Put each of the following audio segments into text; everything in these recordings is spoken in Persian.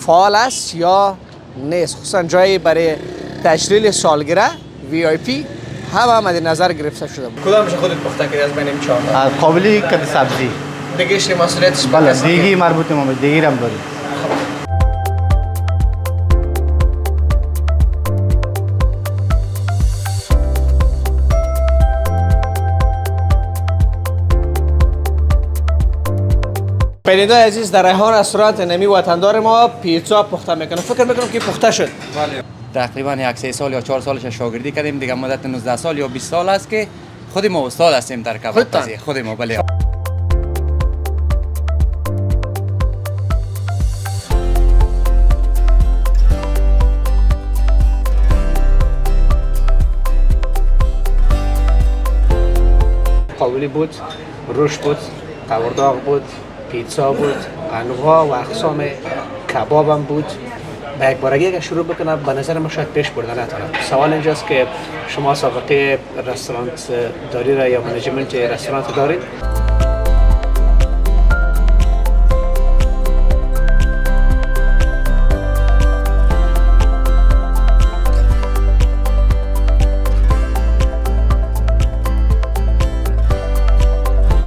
فعال است یا نیست، خصوصا جایی برای تجلیل سالگیره VIP همه مد نظر گرفته شده بود. کدامش خودت پخته کردی از بین این چهار تا؟ قابلی کد سبزی. دیگه مسئولیتش بله دیگه مربوط ما به دیگه هم داریم. بیننده عزیز، در ریحان رستوران نمی وطندار ما پیتزا پخته میکنه. فکر میکنم که پخته شد. بله. تقریبا یک 3 سال یا 4 سالش شاگردی کردیم دیگه. مدت 19 سال یا 20 سال است که خود ما استاد هستیم در کباب. خود ما بله. قابلی بود، روش بود، قورداغ بود، پیتزا بود، انواع و اقسام کباب هم بود. به یک بارگی اگر شروع بکنم به نظر ما شاید پیش بردن نتونم. سوال اینجاست که شما سابقه رستوران دارید یا منیجمنت رستوران دارید؟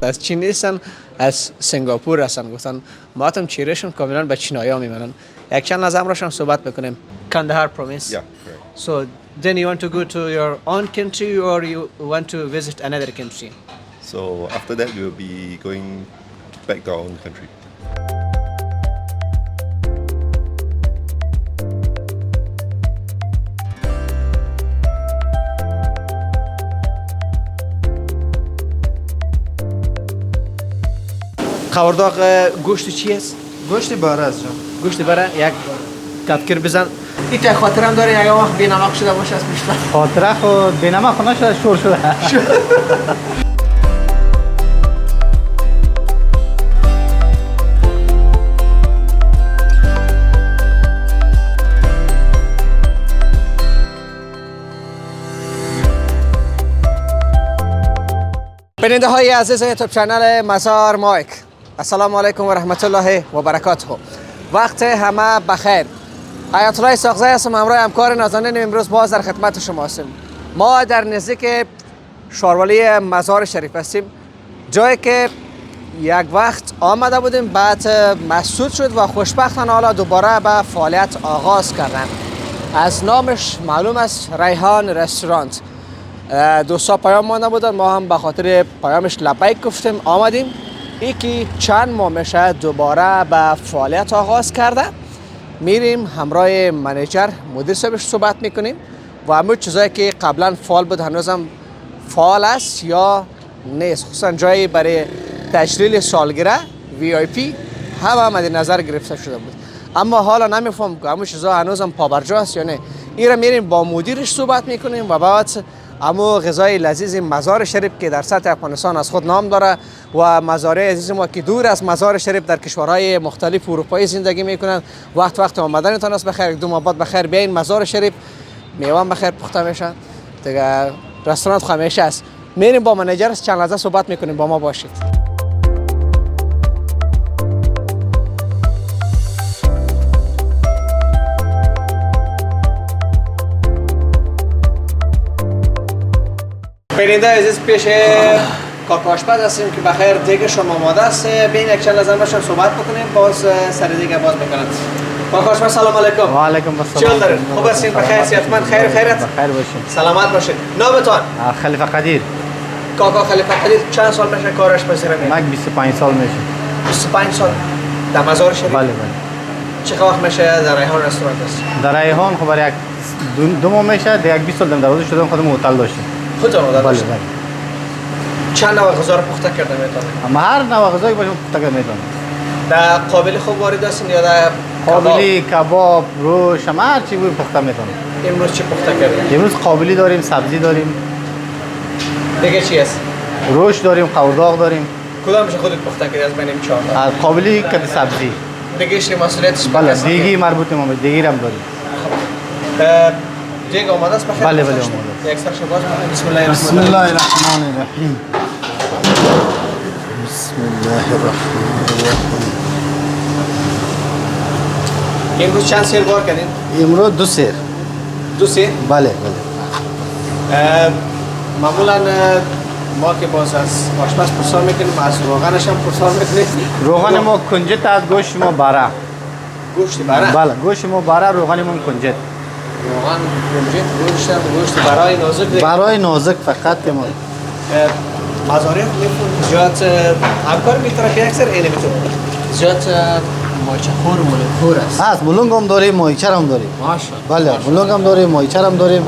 از چین نیستن، از سنگاپور هستن. گفتن ما هم چیرشون کاملا به چینایی ها میمونن. یک چند از امرشان صحبت بکنیم. کندهار province. Yeah, correct. So then you want to go to your own country or you want to visit another country? So after that, we will be going back to our own country. قورداغ گوشت چی است؟ گوشت باره است جان. گوشت بره یک کتکر بزن. این تا خاطرم داره یک وقت بی‌نمک شده باشه از پیشتر. خاطره خود بینما خونه شده شور شده. بیننده های عزیز یوتیوب چنل مزار مایک، السلام علیکم و رحمت الله و برکاته. وقت همه بخیر. آیت الله ساغزی هستم، همراه همکار نازنین امروز باز در خدمت شما هستیم. ما در نزدیک شاروالی مزار شریف هستیم، جایی که یک وقت آمده بودیم بعد مسدود شد و خوشبختانه حالا دوباره به فعالیت آغاز کردن. از نامش معلوم است، ریحان رستوران. دوستا پیام مانده بودن، ما هم به خاطر پیامش لبیک گفتیم آمدیم. یکی چند ماه میشه دوباره به فعالیت آغاز کرده. میریم همراه منیجر مدیر صاحبش صحبت میکنیم و همون چیزایی که قبلا فعال بود هنوزم فعال است یا نیست، خصوصا جایی برای تجلیل سالگیره VIP همه مد نظر گرفته شده بود. اما حالا نمیفهم که همون چیزا هنوزم پابرجا است یا نه. این میریم با مدیرش صحبت میکنیم و بعد اما غذای لذیذ مزار شریف که در سطح افغانستان از خود نام داره و مزارع عزیز ما که دور از مزار شریف در کشورهای مختلف اروپایی زندگی میکنند، وقت آمدنتان است بخیر. 2 ماه بعد بخیر بیاین مزار شریف، میوه بخیر پخته میشه دیگه. رستوران همیشه است. میریم با منیجر چند لحظه صحبت میکنیم، با ما باشید. بیننده عزیز، پیش کاکا آشپز هستیم که بخیر دیگه شما آماده است. بین یک چند لحظه باشیم صحبت بکنیم، باز سر دیگه باز بکنم. کاکا آشپز سلام علیکم. و علیکم السلام. چه دارید؟ خوب هستین؟ بخیر صحتمند؟ خیریت؟ بخیر باشین. سلامت باشید. نامتان؟ خلیفه قدیر. کاکا خلیفه قدیر چند سال میشه کار آشپزی رو میکنید؟ من 25 سال میشه. 25 سال در مزار شریف؟ بله. چه وقت میشه در ریحان رستوران است؟ در ریحان خب برای دو ماه میشه، دیگه 20 سال دروازه شدم خودم هتل داشتم. خودتون هتل داشتید؟ بله. چند نوع غذا رو پخته کرده میتونه؟ اما هر نوع غذایی باشه پخته کرده میتونه. در قابلی خوب وارد هستین یا در قابلی، کباب، روش، هر چی بود پخته میتونه. امروز چی پخته کردید؟ امروز قابلی داریم، سبزی داریم. دیگه چی است؟ روش داریم، قورداغ داریم. کدامش خودت پخته کردی از بین این چهار تا؟ قابلی کد سبزی. دیگه مسئولیتش بله دیگه مربوط ما به دیگه هم داریم. دیگه آماده است بخیر؟ بله آماده. یک سر شباز بکنید. بسم الله بسم الله الرحمن الرحیم. بسم الله الرحمن الرحیم. امروز چند سیر بار کردین؟ امروز 2 سیر. 2 سیر؟ بله بله. معمولا ما که باز از آشپز پرسان میکنیم از روغنش هم پرسان میکنیم. روغن ما کنجد است، گوشت ما بره. گوشت بره؟ بله گوشت ما بره، روغن ما کنجد. روغن کنجد، گوشت برای نازک دیگه. برای نازک فقط که ما مزارع میفون زیاد همکار میتونه که اکثر اینه میتونه زیاد مایچه خور و ملک خور است. هست ملنگ هم داریم، مایچر هم داریم. ماشاءالله. بله ملنگ هم داریم، مایچر هم داریم.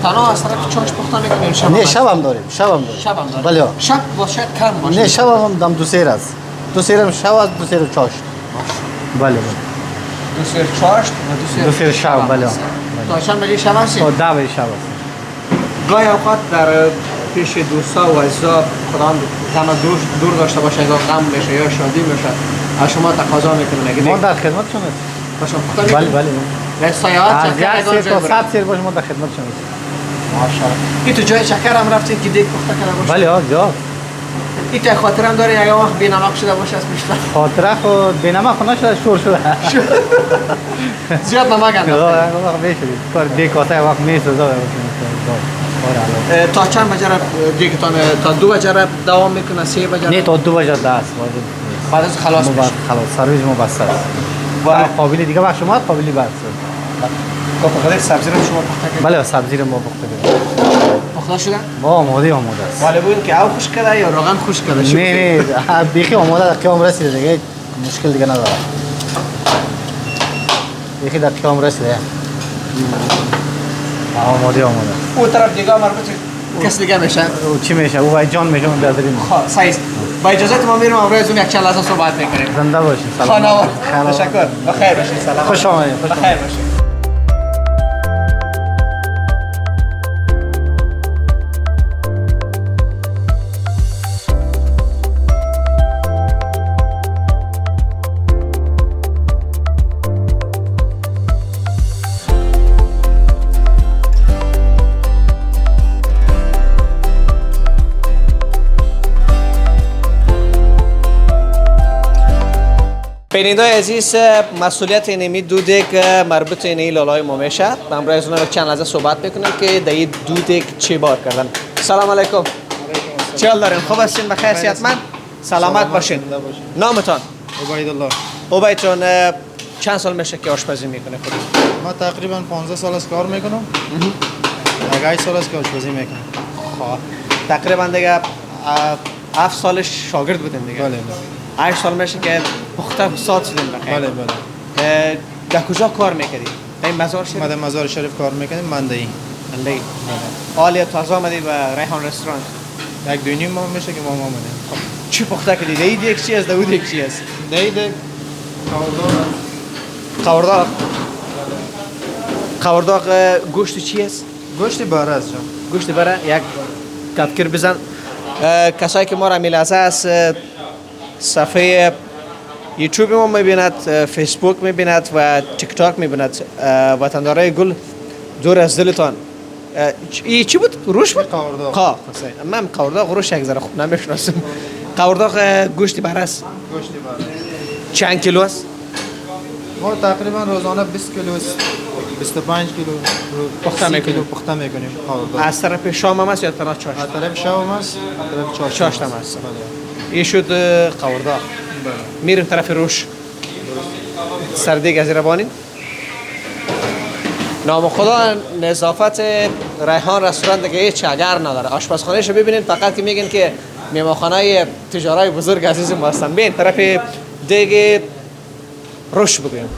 تنها از طرف چاش پخته میکنیم شب؟ نه شب هم داریم، شب هم داریم. شب هم داریم؟ بله. شب باشه کم باشه؟ نه شب هم دم 2 سیر است. 2 سیر هم شب است، 2 سیر چاشت. بله بله. 2 سیر چاشت و 2 سیر شب بله. تا چند بجه شب هستی؟ تا 10 بجه شب است. گاهی اوقات در پیش دوستا و عزیزا خدا کم دور داشته باشه از غم بشه یا شادی بشه از شما تقاضا میکنه نگید ما در خدمتشون هستیم. باشم پخته بله بله. نه سیاحت از چکر یک سیر تا 100 سیر باشه ما در خدمتشون هستیم. ماشاءالله. این تو جای چکر هم رفتید که دیگ پخته کرده باشه؟ بله ها جا. این که خاطر هم داره یک وقت بی‌نمک شده باشه از پیشتر. خاطره خود بینما خونه شده شور شده. زیاد نمک انداخته. وقت میشدید. کار دیگه کاسه وقت میسوزه. تا چند بجه دیگه تا 2 بجه دوام میکنه 3 بجه؟ نه تا 2 بجه است. بعد از خلاص میشه. خلاص سرویس ما بسته است. و قابلی دیگه بخش شما قابلی بس. کافه سبزی رو شما پخته کردید؟ بله سبزی رو ما پخته کردیم. پخته شده؟ ما آماده است. ولی ببین که او خوش کرده یا روغن خوش کرده؟ نه نه بیخی آماده در قیام رسیده دیگه مشکل دیگه نداره. بیخی در قیام رسیده. آماده. اون طرف دیگه مربوط کس دیگه میشه؟ او چی میشه؟ او جان میشه اون دادریم. خب صحیح. با اجازه ما میرم امروز از اون یک چند لحظه صحبت میکنیم. زنده باشین. سلام. خانواده. تشکر. بخیر باشین. سلام. خوش آمدید. بخیر باشین. بیننده عزیز مسئولیت اینمی دو دیگ مربوط اینی لالای ما میشه. امروز از اونها چند لحظه صحبت میکنیم که در این دو دیگ چی بار کردن. سلام علیکم. چه حال دارین؟ خوب هستین؟ بخیر صحتمند؟ سلامت باشین. نامتان؟ عبیدالله. عبید جان چند سال میشه که آشپزی میکنه خودت؟ ما تقریبا 15 سال است کار میکنم. 8 سال است که آشپزی میکنم. خب تقریبا دیگه 7 سالش شاگرد بودین دیگه. بله. 8 سال میشه که پخته استاد شدین بخیر. بله. در کجا کار میکردی؟ در مزار شریف؟ ما در مزار شریف کار میکنیم مندهی. مندهی. حالی تازه آمدی به ریحان رستوران. 1-2 ماه میشه که ما آمدیم. چی پخته کردی؟ در این یک چی است؟ در اون یک چی است؟ دیگه قورداغ گوشت چی است؟ گوشت باره است جان. گوشت بره یک کپکر بزن. کسایی که ما را میلازه از صفحه یوتیوب ما میبیند، فیسبوک میبیند و تیک تاک میبیند. وطندارای گل دور از دلتان. ای چی بود؟ روش بود؟ قورداغ. من قورداغ روش یک ذره خوب نمیشناسم. قورداغ گوشت بره است. گوشت باره. چند کیلو است؟ ما تقریبا روزانه 20 کیلو است. 25 کیلو پخته میکنیم. پخته میکنیم قورداغ. از طرف شام هم است یا طرف چاشت؟ از طرف شام است، از طرف چاشت هم است. بله. این شد قورداغ. بله. میریم طرف روش. سردیگ از ربانی. نام خدا نظافت ریحان رستوران دیگه هیچ اگر نداره. آشپزخانه‌شو ببینید فقط که میگن که میماخانه‌های تجارای بزرگ عزیز ما هستن. ببین طرف دیگه روش بگویم.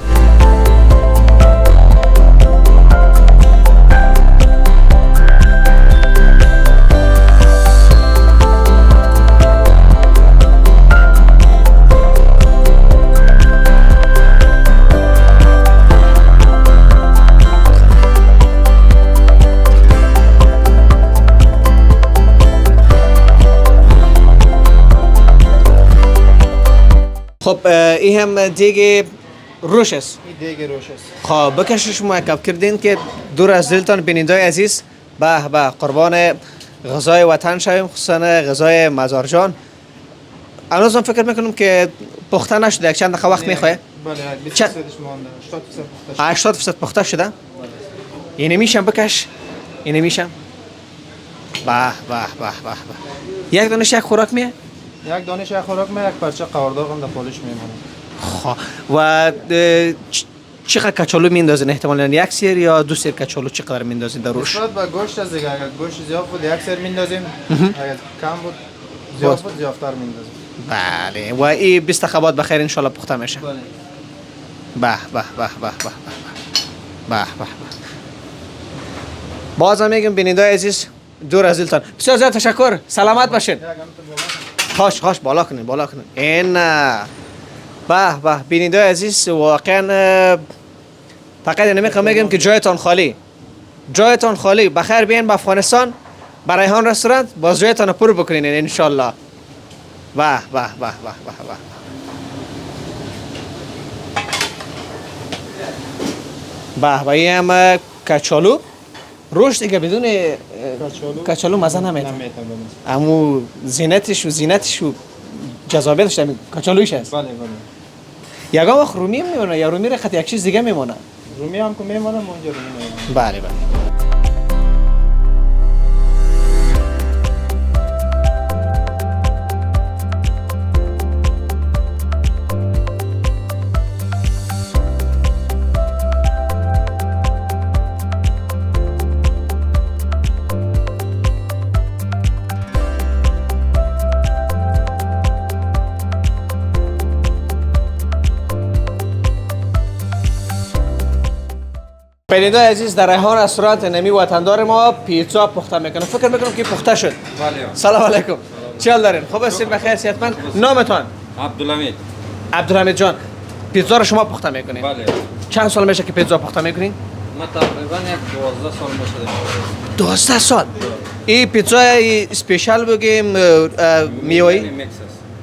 خب این هم دیگه روش است. این دیگه روش است. خب بکشش شما کپ کردین که دور از دلتان بینندای عزیز به قربان غذای وطن شویم، خصوصا غذای مزار جان. هنوزم فکر میکنم که پخته نشده، یک چند دقیقه وقت میخواه. بله 20 چند؟ درصدش مونده 80% پخته 80% پخته شده. اینه میشم بکش. اینه میشم. به به به به به. یک دانش یک خوراک میه؟ یک دانش یک خوراک یک پارچه قورداغ هم در پالش میمونه. خب و چقدر کچالو میندازین احتمالاً یک سیر یا دو سیر کچالو چقدر میندازین در روش؟ نسبت به گوشت از دیگه اگر گوشت زیاد بود یک سر میندازیم اگر کم بود زیاد بود زیادتر میندازیم. بله و این 20 خبات بخیر ان شاء الله پخته میشه. بله. به به به به به به به. بازم میگم بیننده عزیز دور از دلتان بسیار زیاد تشکر. سلامت باشین. خوش بالا کنین بالا کنین. این به به بیننده عزیز واقعا فقط میگم که جایتان خالی بخیر بیاین به افغانستان به ریحان رستوران باز جایتان پر بکنین ان شاء الله. به به به به به به به این هم کچالو روش دیگه بدون کچالو مزه نمیده. امو زینتش و جذابیتش همین کچالویش هست. بله بله. یگام وقت رومی میمونه یا رومی رخت یک چیز دیگه میمونه. رومی هم که میمونه اونجا رومی میمونه. بله بله. بیننده عزیز در ریحان رستوران نمی وطندار ما پیتزا پخته میکنه. فکر میکنم که پخته شد. بله. سلام علیکم. چی حال دارین؟ خوب هستین؟ بخیر صحتمند؟ نامتون؟ عبدالحمید. عبدالحمید جان. پیتزا رو شما پخته میکنین؟ بله. چند سال میشه که پیتزا پخته میکنین؟ ما تقریبا یک 12 سال میشه. 12 سال. این پیتزا اسپیشال بگیم میوه‌ای؟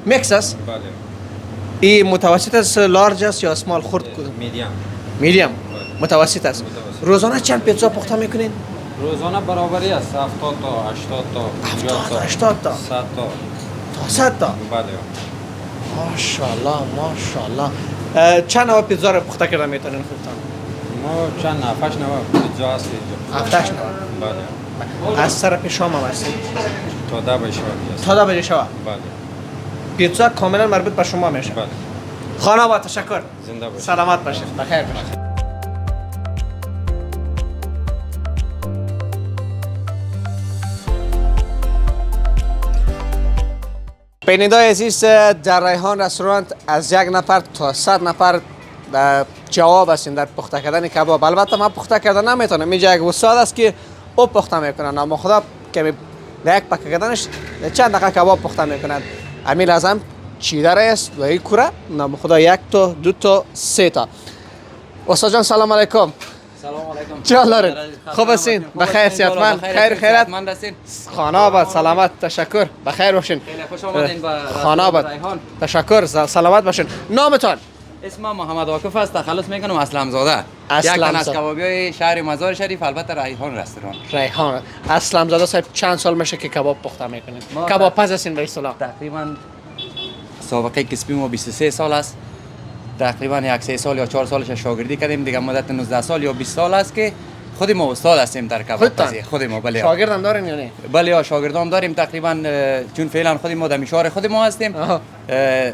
میکس است. بله. این متوسط است، لارج است یا اسمال خرد کدوم؟ میدیم. متوسط است. روزانه چند پیتزا پخته میکنین؟ روزانه برابری است 70 تا 80 تا 70 تا 80 تا 100 تا تا 100 تا. بله. ماشاءالله. چند نوع پیتزا رو پخته کرده میتونین خودتان؟ ما چند نفش نوع پیتزا هست اینجا. 7 نوع. بله. از طرف شام هم هستین؟ تا 10 بجه شب. تا 10 بجه شب. بله. پیتزا کاملا مربوط به شما میشه. بله. خانم با تشکر. زنده باشید. سلامت باشید. بخیر باشید. بیننده عزیز در ریحان رستوران از یک نفر تا 100 نفر جواب هستیم در پخته کردن کباب. البته من پخته کردن نمیتونم. اینجا یک استاد است که او پخته میکنه. اما خدا که در یک پخته کردنش چند دقیقه کباب پخته میکند. امیل ازم چیدر است و این کوره نام خدا 1 تا 2 تا 3 تا. استاد جان سلام علیکم. سلام علیکم. چه حال دارین؟ خوب هستین؟ بخیر صحتمند؟ خیر خیرت؟ خانه آباد سلامت تشکر. بخیر باشین. خیلی خوش آمدین به خانه آباد. تشکر سلامت باشین. نامتون؟ اسمم محمد واقف است. تخلص میکنم اسلم زاده. یک تن از کبابیای شهر مزار شریف البته ریحان رستوران. ریحان. اسلم زاده صاحب چند سال میشه که کباب پخته میکنین؟ کباب پز هستین به اصطلاح؟ تقریبا سابقه کسبی ما 23 سال است. تقریبا یک 3 سال یا 4 سالش شاگردی کردیم. دیگه مدت 19 سال یا 20 سال است که خود ما استاد هستیم در کباب پزی. خود ما بله. شاگرد هم دارین یا نه؟ بله شاگردام داریم تقریبا چون فعلا خود ما در میشار خود ما هستیم.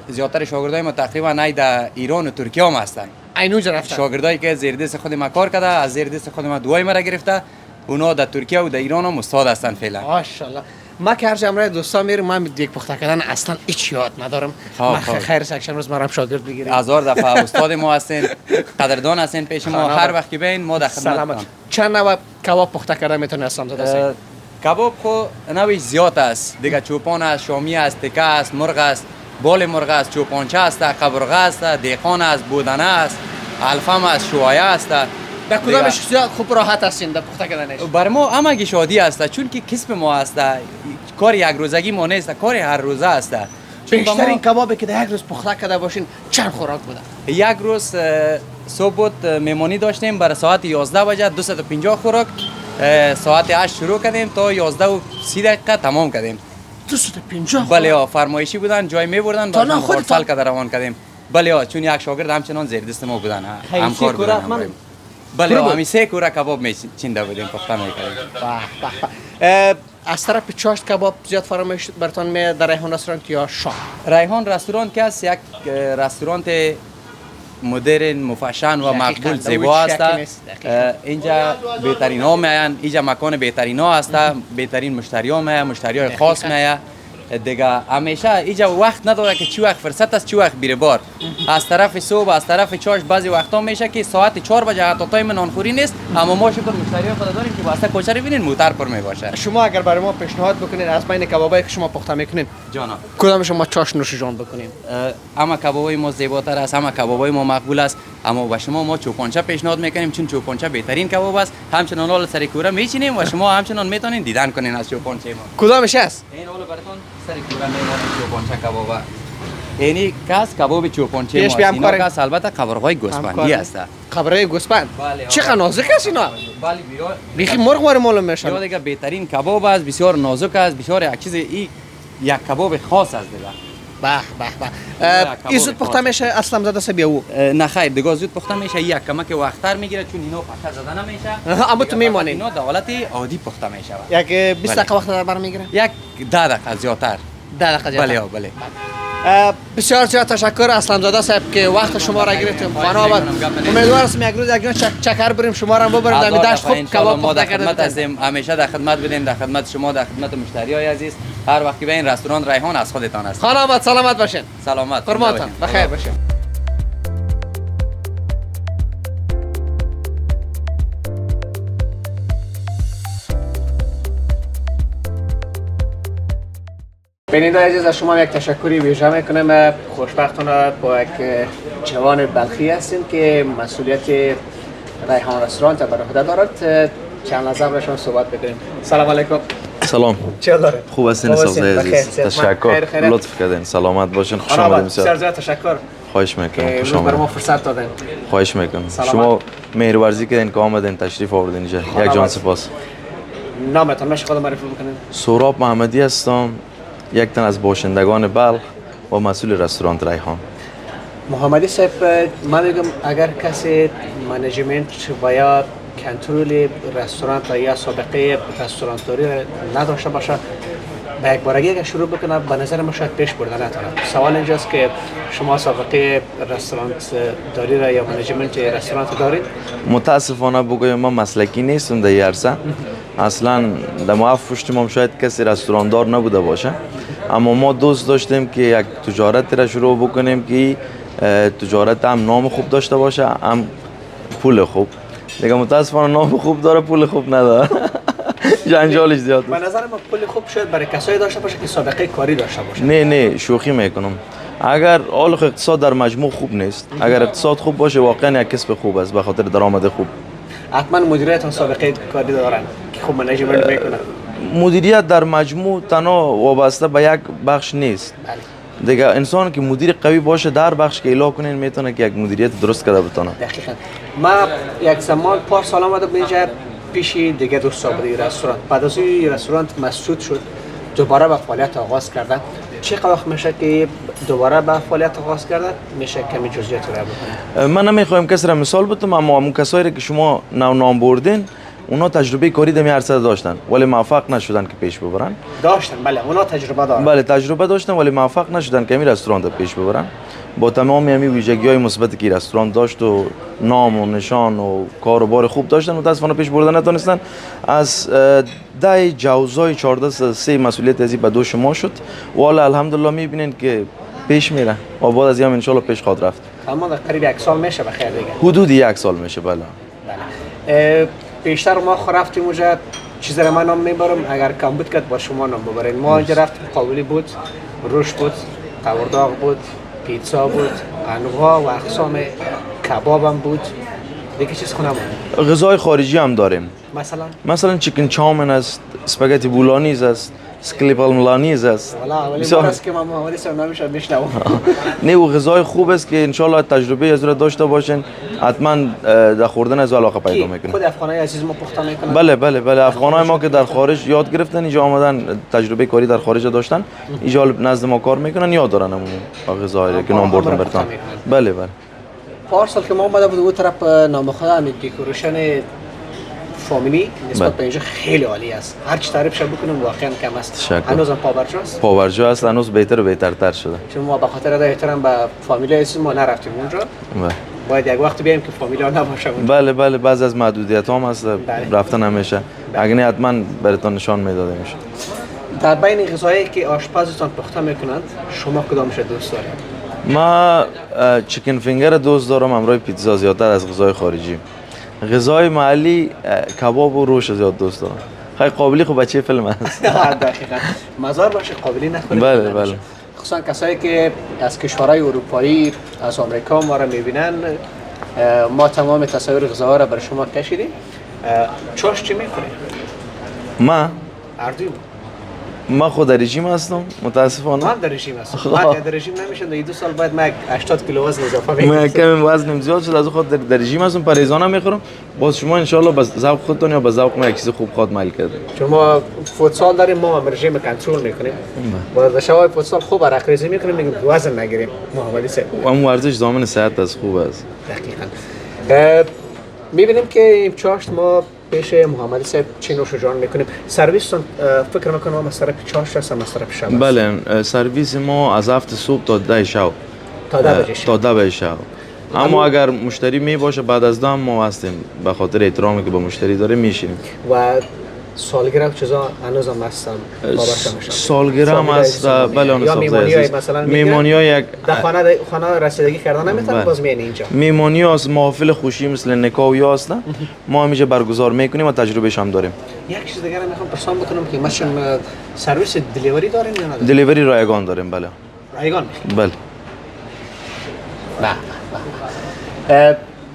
زیادتر شاگردای ما تقریبا ای در ایران و ترکیه هم هستن. اینوجا رفتن. شاگردایی که زیر دست خود ما کار کرده از زیر دست خود ما دوای ما گرفته. اونا در ترکیه و در ایران هم استاد هستن فعلا. ماشاءالله. ما که هر جمعه دوستان میرم من دیگه پخته کردن اصلا هیچ یاد ندارم. من خیر سکشن روز مرام شاگرد بگیریم. هزار دفعه استاد ما هستین، قدردان هستین پیش ما. هر وقت که بین ما در خدمت. چند نوع کباب پخته کردن میتونه اسلام زاده؟ کباب خو نوعش زیاد است. دیگه چوپان است، شامی است، تکه است، مرغ است، بال مرغ است، چوپانچه است، قبرغه است، دیقان است، بودنه است، الفام است، شوایه است. در کدامش خوب راحت هستین در پخته کردنش؟ بر ما همگی شادی است چون که کسب ما است. کار یک روزگی ما نیست، کار هر روزه است. بیشترین کبابی که در یک روز پخته کرده باشین چند خوراک بوده؟ یک روز صبح بود مهمانی داشتیم برای ساعت 11 بجه 250 خوراک. ساعت 8 شروع کردیم تا 11 و 30 دقیقه تمام کردیم. 250 بله فرمایشی بودن جای می بردن تا خود سال که روان کردیم. بله چون یک شاگرد همچنان زیر دست ما بودن خیلی همکار سه کوره بودن حتما؟ بله بود؟ همین 3 کوره کباب میچینده بودیم پخته میکردیم به به. از طرف چاشت کباب زیاد فراموش برتان می در ریحان رستوران یا شام؟ ریحان رستوران که است یک رستوران مدرن مفشن و دقیقاً، مقبول در زیبا اون است شکل نیست. دقیقاً. اینجا بهترین ها میان اینجا مکان بهترین ها است بهترین مشتری ها میان مشتری های خاص میان دیگه همیشه اینجا وقت نداره که چی وقت فرصت است چی وقت بیره بار از طرف صبح از طرف چاش بعضی وقتا میشه که ساعت 4 بجه حتی تایم نانخوری نیست اما ما شکر مشتری ها خود داریم که واسه کوچه رو ببینین موتر پر میباشه شما اگر برای ما پیشنهاد بکنید از بین کبابایی که شما پخته میکنین جانا کدام شما چاش نوش جان بکنیم؟ اما کبابای ما زیباتر است اما کبابای ما مقبول است اما با شما ما چوپانچه پیشنهاد میکنیم چون چوپانچه بهترین کباب است همچنان حال سر کوره میچینیم و شما همچنان میتونین دیدن کنین از چوپانچه ما کدامش است؟ این اول براتون سر کوره میمونیم چوپانچه کباب اینی کاس کباب چوپانچه پیش ما بیام است اینا کاریم. کاس البته خبرهای گوسفندی است خبره گوسفند. بله. چقدر نازک است اینا؟ بله بیرون بیخی مرغ وار معلوم میشن. یا دیگه بهترین کباب است بسیار نازک است بسیار یک چیز یک کباب خاص است دیگه به به به. این زود پخته میشه اصلا زده سه بیاو. نه خیر دیگه زود پخته میشه یک کمک وقتتر میگیره چون اینا پخته زده نمیشه اما تو میمانی. اینا در حالت عادی پخته میشه یک 20 دقیقه وقت در بر میگیره. یک 10 دقیقه زیادتر 10 دقیقه بله بله بسیار زیاد تشکر اسلام زاده صاحب که وقت شما را گرفتیم. خانواد امیدوار هستم یک روز یک جون چکر بریم شما را ببریم در دشت خوب کباب ما در پخته خدمت کردیم. هستیم همیشه در خدمت بودیم در خدمت شما در خدمت مشتری های عزیز هر وقت که به این رستوران ریحان از خودتان است خانواد سلامت باشین. سلامت قربانتان بخیر باشین. بیننده عزیز از شما یک تشکری ویژه میکنم. خوشبختانه با یک جوان بلخی هستیم که مسئولیت ریحان رستوران بر عهده دارد. چند لحظه برشان صحبت بکنیم. سلام علیکم. سلام چه داره؟ خوب هستین سازه عزیز تشکر لطف کردین سلامت باشین خوش آمدید بسیار زیاد تشکر خواهش میکنم که خوش امروز بر ما آمدید فرصت دادن. خواهش میکنم سلامت. شما مهرورزی کردین که آمدین تشریف آوردین اینجا یک جان سپاس نامتان میشه خود معرفی بکنین؟ سهراب محمدی هستم یک تن از باشندگان بلخ و مسئول رستوران ریحان محمدی صاحب من میگم اگر کسی منیجمنت و یا کنترل رستوران یا سابقه رستورانتوری نداشته باشه به یک بارگی اگر شروع بکنه به نظر ما شاید پیش بردن نتونه. سوال اینجاست که شما سابقه رستورانت داری را یا منیجمنت رستورانت دارید؟ متاسفانه بگویم من مسلکی نیستم در این عرصه اصلا در ما پشتم شاید کسی رستوراندار نبوده باشه اما ما دوست داشتیم که یک تجارت را شروع بکنیم که تجارت هم نام خوب داشته باشه هم پول خوب دیگه متاسفانه نام خوب داره پول خوب نداره جنجالش زیاد به نظر ما پول خوب شاید برای کسایی داشته باشه که سابقه کاری داشته باشه. نه شوخی میکنم اگر حال اقتصاد در مجموع خوب نیست اگر اقتصاد خوب باشه واقعا یک کسب خوب است به خاطر درآمد خوب حتما مدیریت سابقه کاری دارن که خوب منیجمنت میکنن. مدیریت در مجموع تنها وابسته به یک بخش نیست دیگه انسان که مدیر قوی باشه در بخش که اله کنین میتونه که یک مدیریت درست کرده بتونه دقیقاً. ما یک زمان پار سال آمده به اینجا پیش دیگه دوست صاحب رستوران بعد از این رستوران مسدود شد دوباره به فعالیت آغاز کردن. چه وقت میشه که دوباره به فعالیت آغاز کردن میشه کمی جزئیات رو بکنید؟ من نمیخوایم کسی را مثال بتم اما اون کسایی که شما نام بردین اونا تجربه کاری در عرصه داشتن ولی موفق نشدن که پیش ببرن داشتن بله اونا تجربه دارن بله تجربه داشتن ولی موفق نشدن که این رستوران رو پیش ببرن با تمام همین ویژگی‌های مثبتی که رستوران داشت و نام و نشان و کاروبار خوب داشتن متأسفانه پیش بردن نتونستن از 10 جوزای 14 3 مسئولیت ازی به دو شما شد و حالا الحمدلله میبینین که پیش میره و بعد از این ان شاء الله پیش خواهد رفت اما در قریب یک سال میشه بخیر دیگه حدود 1 سال میشه بله بله. بیشتر ما رفتیم اونجا چیزی رو من نام میبرم اگر کم بود که با شما نام ببرین. ما اینجا رفتیم قابلی بود روش بود قورداغ بود پیتزا بود انواع و اقسام کباب هم بود دیگه چیز خونم غذای خارجی هم داریم مثلا چیکن چاومن است اسپاگتی بولانیز است سکلیپ الملانیز است والا اولین بسیار- بار است که من محمد اسلام نامش رو میشنوم. نه و غذای خوب است که انشالله تجربه از را داشته باشین حتما در خوردن از علاقه پیدا میکنه. خود افغانای عزیز ما پخته میکنن. بله افغانای ما که در خارج یاد گرفتن اینجا آمدن تجربه کاری در خارج داشتن اینجا نزد ما کار میکنن یاد دارن اون غذای که نام بردم برتان. بله پارسال که ما اومده بود اون طرف نام خدا همین دکوریشن فامیلی نسبت بله. به اینجا خیلی عالی است. هر چی تعریفش بکنیم واقعا کم است. تشکر. هنوزم پابرجاست. پاورجا است هنوز بهتر و بهترتر شده. چون ما به خاطر احترام به فامیلی عزیز ما نرفتیم اونجا. بله. باید یک وقت بیایم که فامیلی ها نباشه اونجا. بله بعض از محدودیت هم هست رفتن همیشه اگه نه حتما براتون نشان میداده میشه. در بین غذایی که آشپزتان پخته میکنند شما کدامش دوست دارید؟ ما چیکن فینگر دوست دارم همراه پیتزا زیادتر از غذای خارجی. غذای محلی کباب و روش زیاد دوست دارم. خیلی قابلی خب بچه فیلم هست. دقیقاً مزار باشه قابلی نخورید. بله. خصوصا کسایی که از کشورهای اروپایی از آمریکا ما را میبینن ما تمام تصاویر غذاها را برای شما کشیدیم. چاش چی میخورید؟ ما اردوی خود در رژیم هستم متاسفانه. من در رژیم هستم. من در رژیم نمیشم. در 2 سال بعد من 80 کیلو وزن اضافه من میکنم. کم وزنم زیاد شد از خود در رژیم هستم پریزانه میخورم. باز شما ان شاء الله به ذوق خودتون یا به ذوق ما یک چیز خوب خود میل کردید. چون ما فوتسال داریم ما هم رژیم کنترل میکنیم. با شوای فوتسال خوب رقریزی میکنیم میگیم وزن نگیریم. محمدی سه. و اون ورزش ضامن صحت از خوب است. دقیقاً. میبینیم که این چاشت ما پیش محمدی صاحب چی نوش جان میکنیم. سرویس فکر میکنم ما طرف چاشت هست ما طرف شب. بله سرویس ما از 7 صبح تا 10 شب. تا 10 بجه شب. اما اگر مشتری می باشه بعد از 10 ما هستیم به خاطر احترامی که به مشتری داره میشینیم. و سالگرد و چیزا هنوزم هستم بابت میشم. سالگرد هم هست بله یا میمونیای مثلا میمونیای یک در خانه رسیدگی کردن نمیتونن باز میان اینجا. میمونی از محافل خوشی مثل نکاح و یا هستن ما همیشه برگزار میکنیم و تجربهش هم داریم. یک چیز دیگه میخوام پرسان بکنم که مثلا سرویس دلیوری دارین یا ندارین؟ دلیوری رایگان داریم بله. رایگان بله.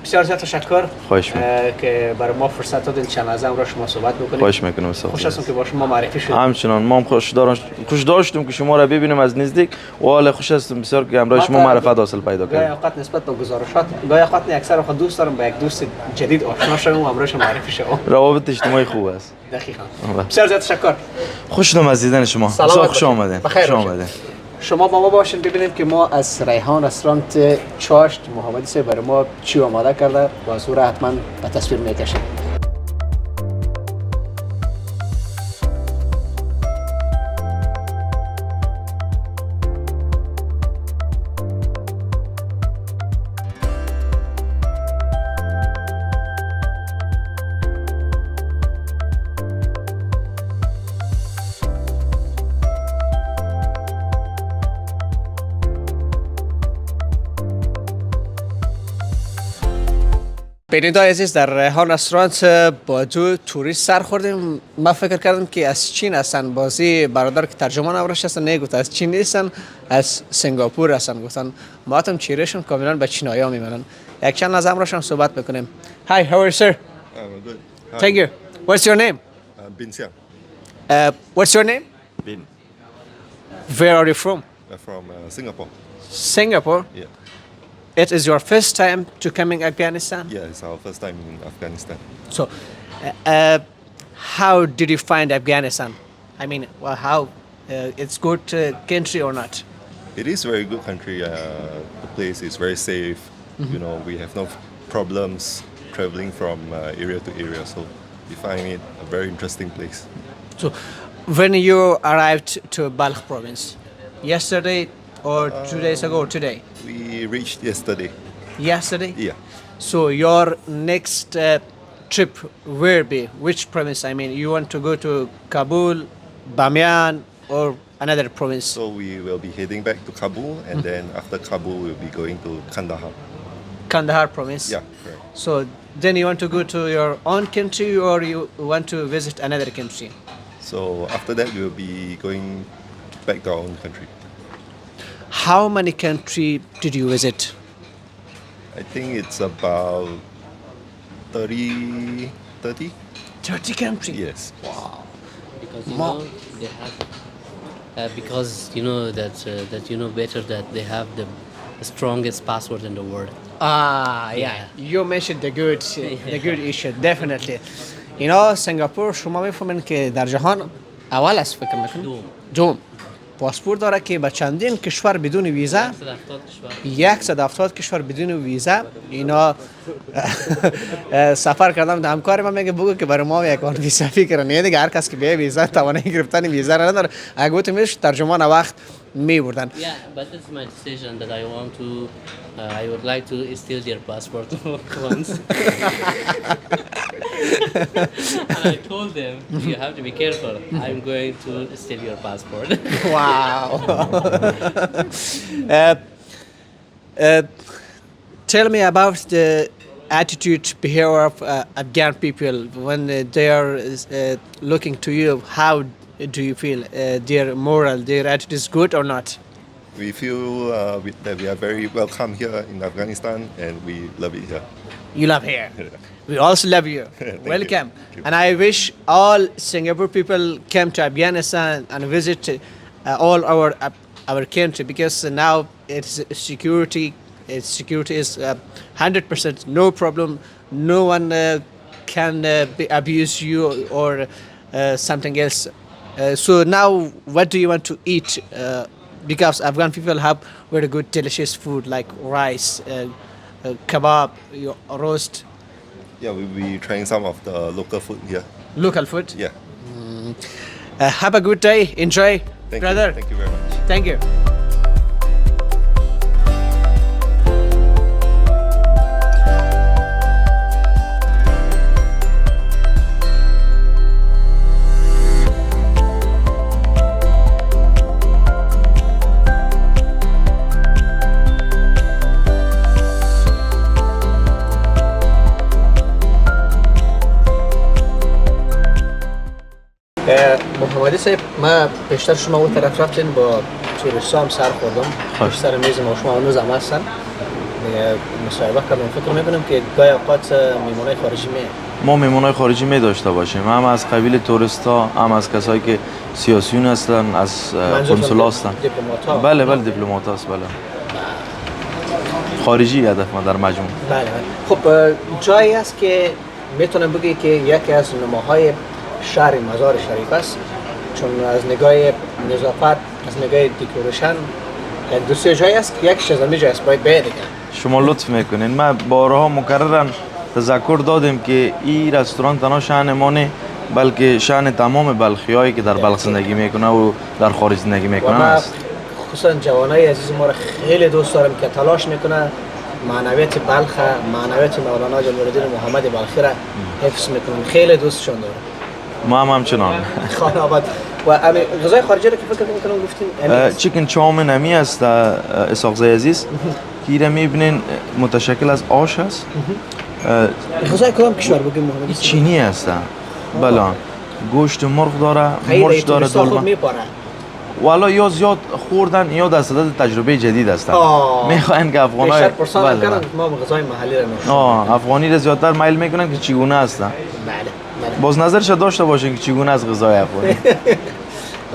بسیار زیاد تشکر. خواهش می‌کنم که برای ما فرصت دادین چند لحظه را شما صحبت بکنیم. خواهش میکنم. خوش هستم که با شما معرفی شدیم. همچنان ما هم خوش داشتم که شما را ببینیم از نزدیک و حالا خوش هستم بسیار که همراه شما معرفت حاصل پیدا گاهی کردیم. اوقات نسبت به گزارشات گاهی اوقات اکثر وقت دوست دارم با یک دوست جدید آشنا شوم و همراهش معرفی شوم. روابط اجتماعی خوب است. دقیقاً. بسیار زیاد تشکر. خوشم از دیدن شما. خوش آمدین. خوش آمدین. شما با ما باشین ببینیم که ما از ریحان رستوران چاشت محمدی صاحب برای ما چی آماده کرده و از او را حتما به تصویر میکشیم. بیننده عزیز در ریحان رستوران با دو توریست سر خوردیم. من فکر کردم که از چین هستن. بازی برادر که ترجمان نورش هستن نگفت از چین نیستن از سنگاپور هستن. گفتن ما هم چیرشون کاملا به چینایی ها میمونن. یک چند از امرشان صحبت بکنیم. Hi, how are you sir? I'm good. Hi. Thank you. What's your name? Bin Xiang. What's your name? Bin. Where are you from? From Singapore. Singapore. Yeah. It is your first time to coming Afghanistan? Yeah, it's our first time in Afghanistan. So, how did you find Afghanistan? I mean, well, how it's good country or not? It is a very good country. The place is very safe. You know, we have no problems traveling from area to area. So we find it a very interesting place. So, when you arrived to Balkh province, yesterday or 2 days ago or today? We reached yesterday. Yesterday? Yeah. So your next trip where be? Which province? I mean, you want to go to Kabul, Bamiyan, or another province? So we will be heading back to Kabul, and then after Kabul, we'll be going to Kandahar. Kandahar province? Yeah, correct. So then you want to go to your own country or you want to visit another country? So after that, we'll be going back to our own country. How many country did you visit? I think it's about 30. 30 countries? Yes. Wow. because they have because you know that you know better that they have the strongest passport in the world. Yeah. You mentioned the good issue definitely. You know سنگاپور شما میفهمین که در جهان اول است فکر میکنم دوم پاسپورت داره که به چندین کشور بدون ویزا 170 کشور بدون ویزا اینا سفر کردم ده همکار من میگه بگو که برای ما یک آن ویزا فکر نه دیگه هر کس که به ویزا توانایی گرفتن ویزا را نداره اگه گفتم میش ترجمان وقت میبردن Yeah, but it's my decision that I want to. I would like to steal their passport once. And I told them, you have to be careful. I'm going to steal your passport. Wow. Tell me about the attitude, behavior of Afghan people when they are looking to you. How do you feel? Their moral, their attitude is good or not? We feel that we are very welcome here in Afghanistan and we love it here. You love here. We also love you. Welcome. Thank you. And I wish all Singapore people come to Afghanistan and visit all our country because now it's security. Security is 100%, no problem. No one can abuse you or something else. So now, what do you want to eat? Because Afghan people have very good, delicious food like rice, kebab, roast, Yeah, we'll be trying some of the local food here. local food. Yeah. Have a good day. Enjoy, Thank brother. you. Thank you very much. Thank you. محمدی صاحب ما بیشتر شما اون طرف رفتین با توریستا هم سر خوردم بیشتر میز ما شما هنوز هم هستن مصاحبه کردم فکر میکنم که گاهی اوقات میمونای خارجی ما میمونای خارجی می داشته باشیم هم از قبیل توریستا هم از کسایی که سیاسیون هستن از کنسولا هستن دیپلمات بله دیپلمات هست بله خارجی هدف ما در مجموع بله خب جایی است که میتونم بگی که یکی از نماهای شهر مزار شریف است چون از نگاه نظافت از نگاه دکورشن دو سه جایی است که یکیش از همه جایی است باید دیگه شما لطف میکنین ما بارها مکررن تذکر دادیم که این رستوران تنها شأن ما نه بلکه شأن تمام بلخیایی که در بلخ زندگی میکنه و در خارج زندگی میکنن است خصوصا جوانای عزیز ما را خیلی دوست دارم که تلاش میکنه معنویت بلخ معنویت مولانا جلال الدین محمد بلخی را حفظ میکنن خیلی دوستشون دارم ما هم همچنان خانه آباد و غذای خارجی رو که فکر میکنم گفتین چیکن چاومن امی است اسحاق عزیز که ایره میبینین متشکل از آش است غذای کدام کشور بگیم محمدی چینی است بله گوشت مرغ داره مرچ داره دلمه والا یا زیاد خوردن یا در صدد تجربه جدید هستن میخواین که افغانای بیشتر پرسان کردن ما غذای محلی را نوشیم افغانی را زیادتر میل میکنن که چگونه هستن بله باز نظرش داشته باشین که چگونه از غذای افغانی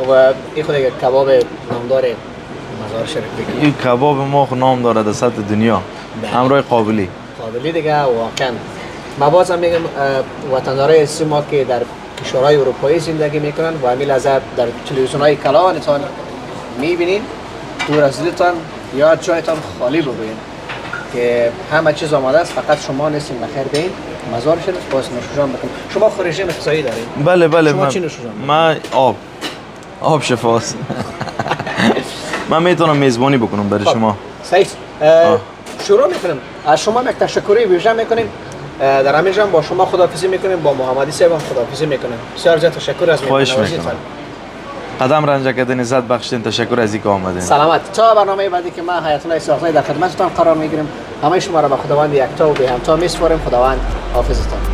و این خود یک کباب نامدار مزار شریف بگیم این کباب ما نام داره در سطح دنیا همراه قابلی دیگه واقعا ما بازم میگم وطندارای عزیز ما که در کشورهای اروپایی زندگی میکنن و همین لحظه در تلویزیون‌های کلانتان میبینین دور از دلتان یا جایتان خالی ببینین که همه چیز آماده است فقط شما نیستین بخیر بین مزار شریف باز نوشجان بکنید شما خورشیم غذایی دارین بله شما چی نوشجان من آب شفاست من میتونم میزبانی بکنم برای شما صحیح شروع میکنیم از شما یک تشکری ویژه میکنیم در همین جا با شما خداحافظی میکنیم با محمدی صاحب هم خداحافظی میکنیم بسیار زیاد تشکر از میکنم قدم رنجه کردن عزت بخشیدین تشکر از اینکه آمدین سلامت تا برنامه بعدی که ما حیات الله اسحاقزاده در خدمتتان قرار میگیریم همه شما را به خداوند یکتا و به همتا میسپاریم خداوند حافظتان